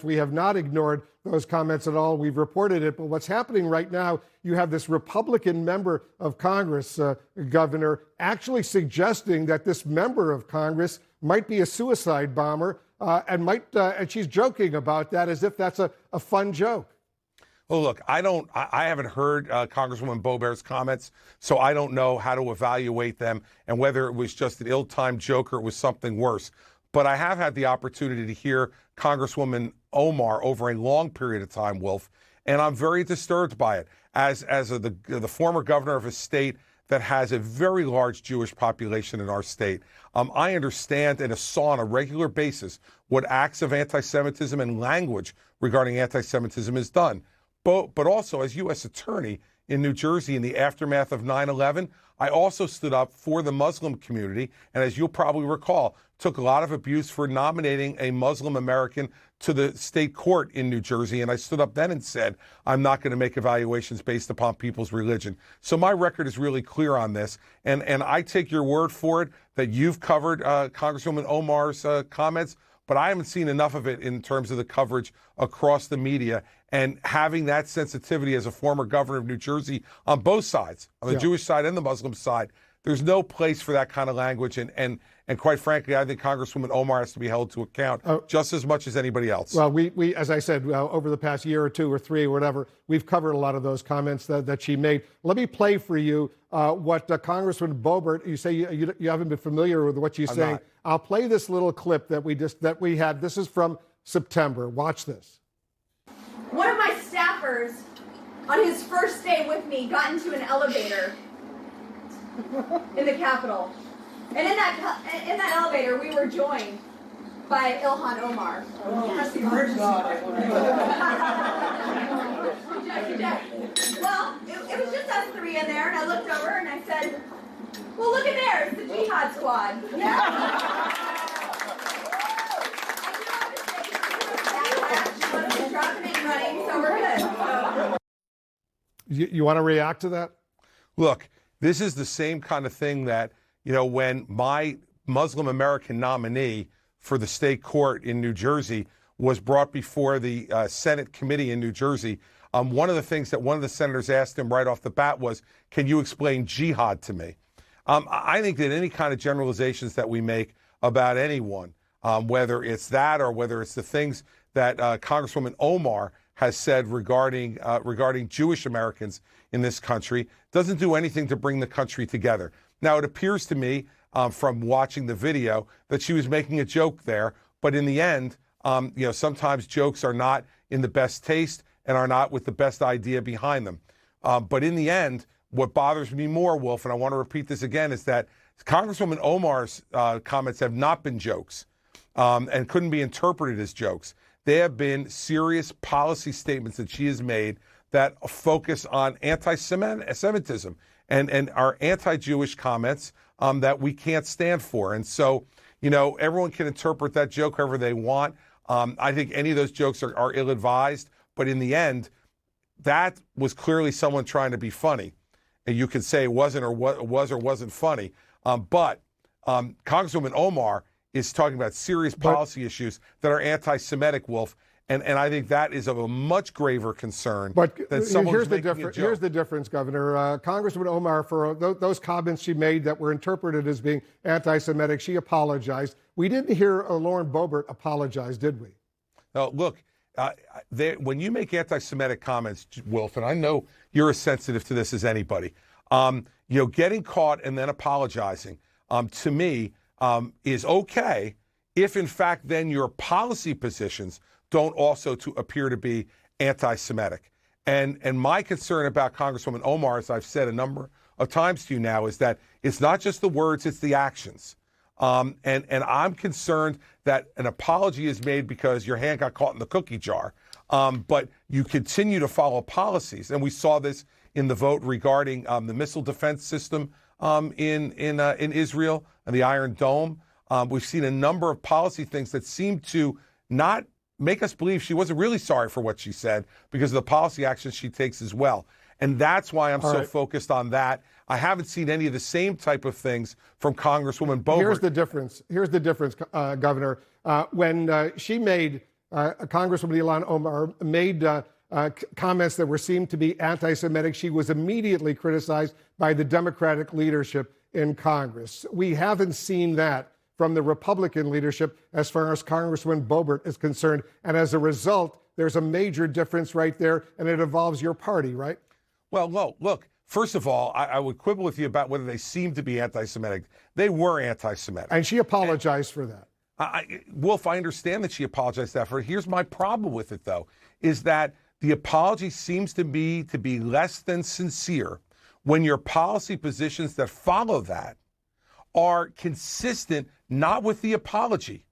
We have not ignored those comments at all. We've reported it. But what's happening right now, you have this Republican member of Congress, Governor, actually suggesting that this member of Congress might be a suicide bomber, and she's joking about that as if that's a fun joke. Well, look, I haven't heard Congresswoman Boebert's comments, so I don't know how to evaluate them and whether it was just an ill-timed joke or it was something worse. But I have had the opportunity to hear Congresswoman Omar over a long period of time, Wolf, and I'm very disturbed by it. As the former governor of a state that has a very large Jewish population in our state, I understand and saw on a regular basis what acts of anti-Semitism and language regarding anti-Semitism is done. But also, as U.S. Attorney in New Jersey in the aftermath of 9/11, I also stood up for the Muslim community, and as you'll probably recall, took a lot of abuse for nominating a Muslim American to the state court in New Jersey, and I stood up then and said, I'm not going to make evaluations based upon people's religion. So my record is really clear on this, and I take your word for it that you've covered Congresswoman Omar's comments, but I haven't seen enough of it in terms of the coverage across the media. And having that sensitivity as a former governor of New Jersey on both sides, on the Jewish side and the Muslim side, there's no place for that kind of language. And quite frankly, I think Congresswoman Omar has to be held to account just as much as anybody else. Well, we as I said, over the past year or two or three or whatever, we've covered a lot of those comments that she made. Let me play for you what Congresswoman Boebert, you say you haven't been familiar with what she's saying. Not. I'll play this little clip that we had. This is from September. Watch this. One of my staffers, on his first day with me, got into an elevator in the Capitol. And in that elevator, we were joined by Ilhan Omar. Oh, well, it was just us three in there, and I looked over and I said, well, look at there, it's the Jihad Squad. Yeah. So we're good. You want to react to that? Look, this is the same kind of thing that, when my Muslim American nominee for the state court in New Jersey was brought before the Senate committee in New Jersey, one of the things that one of the senators asked him right off the bat was, can you explain jihad to me? I think that any kind of generalizations that we make about anyone, whether it's that or whether it's the things that Congresswoman Omar has said regarding Jewish Americans in this country, doesn't do anything to bring the country together. Now, it appears to me from watching the video that she was making a joke there, but in the end, sometimes jokes are not in the best taste and are not with the best idea behind them. But in the end, what bothers me more, Wolf, and I want to repeat this again, is that Congresswoman Omar's comments have not been jokes and couldn't be interpreted as jokes. They have been serious policy statements that she has made that focus on anti-Semitism and are anti-Jewish comments that we can't stand for. And so, everyone can interpret that joke however they want. I think any of those jokes are ill-advised. But in the end, that was clearly someone trying to be funny. And you could say it wasn't or was or wasn't funny. But Congresswoman Omar is talking about serious policy issues that are anti-Semitic, Wolf, and I think that is of a much graver concern than someone who's making a joke. Here's the difference, Governor. Congresswoman Omar, for those comments she made that were interpreted as being anti-Semitic, she apologized. We didn't hear Lauren Boebert apologize, did we? No, look, when you make anti-Semitic comments, Wolf, and I know you're as sensitive to this as anybody, getting caught and then apologizing, to me, is okay if, in fact, then your policy positions don't also appear to be anti-Semitic. And my concern about Congresswoman Omar, as I've said a number of times to you now, is that it's not just the words, it's the actions. And I'm concerned that an apology is made because your hand got caught in the cookie jar, but you continue to follow policies. And we saw this in the vote regarding the missile defense system in Israel and the Iron Dome. We've seen a number of policy things that seem to not make us believe she wasn't really sorry for what she said because of the policy actions she takes as well. And that's why I'm so focused on that. I haven't seen any of the same type of things from Congresswoman Boebert. Here's the difference, Governor. When she made Congresswoman Ilhan Omar made comments that were seemed to be anti-Semitic, she was immediately criticized by the Democratic leadership in Congress. We haven't seen that from the Republican leadership as far as Congresswoman Boebert is concerned. And as a result, there's a major difference right there, and it involves your party, right? Well, look, first of all, I would quibble with you about whether they seem to be anti-Semitic. They were anti-Semitic. And she apologized for that. Wolf, I understand that she apologized for it. Here's my problem with it, though, is that the apology seems to be less than sincere when your policy positions that follow that are consistent not with the apology,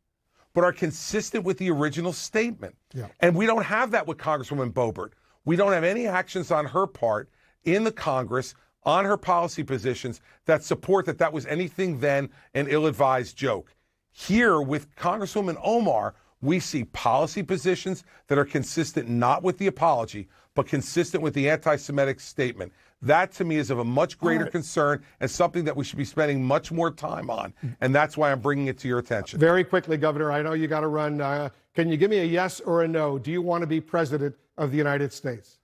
but are consistent with the original statement. Yeah. And we don't have that with Congresswoman Boebert. We don't have any actions on her part in the Congress on her policy positions that support that was anything than an ill-advised joke. Here with Congresswoman Omar, we see policy positions that are consistent not with the apology, but consistent with the anti-Semitic statement. That, to me, is of a much greater concern and something that we should be spending much more time on. And that's why I'm bringing it to your attention. Very quickly, Governor, I know you got to run. Can you give me a yes or a no? Do you want to be president of the United States?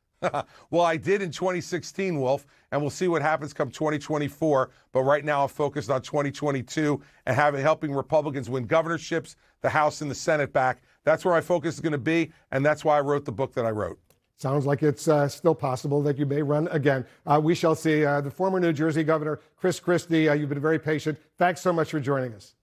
Well, I did in 2016, Wolf, and we'll see what happens come 2024. But right now I'm focused on 2022 and helping Republicans win governorships, the House and the Senate back. That's where my focus is going to be, and that's why I wrote the book that I wrote. Sounds like it's still possible that you may run again. We shall see. The former New Jersey Governor, Chris Christie, you've been very patient. Thanks so much for joining us.